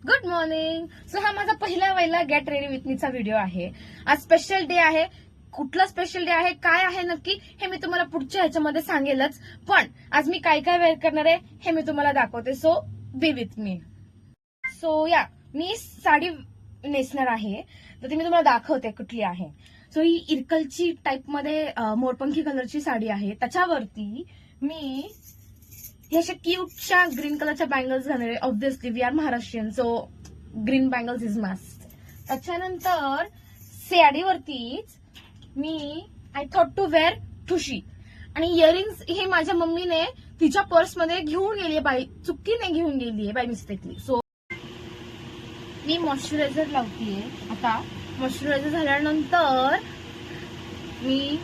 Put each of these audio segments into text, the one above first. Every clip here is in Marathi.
Good morning. सो हा माझा पहिला गेट रेडी विथ मीचा व्हिडिओ आहे. आज स्पेशल डे आहे. कुठला स्पेशल डे आहे, काय आहे नक्की हे मी तुम्हाला पुढच्या ह्याच्यामध्ये सांगेलच. पण आज मी काय काय वेअर करणार आहे हे मी तुम्हाला दाखवते. So be with me. So मी साडी नेसणार आहे, तर ती मी तुम्हाला दाखवते कुठली आहे. सो ही इरकलची टाईप मध्ये मोरपंखी कलरची साडी आहे. त्याच्यावरती मी हे अशा क्यूटच्या ग्रीन कलरच्या बँगल्स घालणार आहे. Obviously we are Maharashtrian, so green bangles is must. त्याच्यानंतर साडीवरतीच मी आय थॉट टू वेअर ठुशी आणि इयरिंग्स हे माझ्या मम्मीने तिच्या पर्समध्ये घेऊन गेली बाय चुकीने घेऊन गेली बाय मिस्टेकली. सो मी मॉइश्चरायझर लावतीये. आता मॉइश्चरायझर झाल्यानंतर मी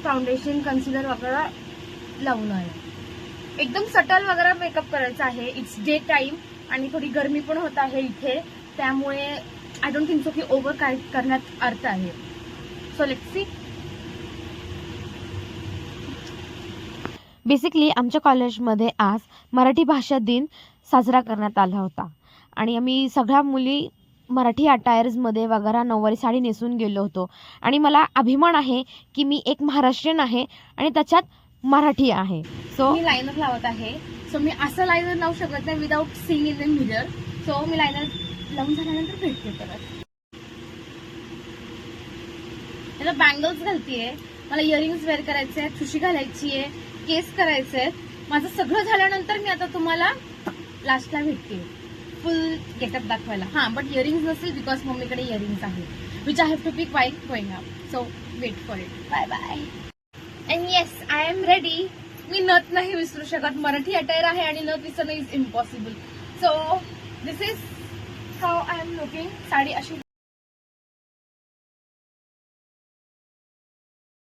फाउंडेशन कन्सिलर वगैरे लावणार आहे. एकदम सटल वगैरे मेकअप करायचा आहे. इट्स डे टाइम आणि थोडी गरमी पण होत आहे इथे, त्यामुळे आय डोंट थिंक सो की ओव्हर काय करण्यात अर्थ आहे. So let's see. बेसिकली आमच्या कॉलेजमध्ये आज मराठी भाषा दिन साजरा करण्यात आला होता आणि आम्ही सगळ्या मुली मराठी अटायर्समध्ये वगैरे नऊवारी साडी नेसून गेलो होतो. आणि मला अभिमान आहे की मी एक महाराष्ट्रीयन आहे आणि त्याच्यात मराठी आहे. सो मी लायनर लावत आहे. सो मी असं लायनर लावू शकत नाही without seeing in the mirror. So me liner लावून झाल्यानंतर भेटते परत. त्याला बँगल्स घालतीये, मला इयरिंग्स वेअर करायचे आहेत, ठुशी घालायची आहे, केस करायचे आहेत. माझं सगळं झाल्यानंतर मी आता तुम्हाला लास्टला भेटते फुल गेटअप दाखवायला. बट इयरिंग्स नसेल बिकॉज मम्मीकडे इयरिंग्स आहे which I have to pick while going up. So wait for it. Bye bye. And yes, I am ready. मी नथ नाही विसरू शकत. मराठी अटायर आहे आणि नथ विसरणं is impossible. So this is how I am looking. Sari अशी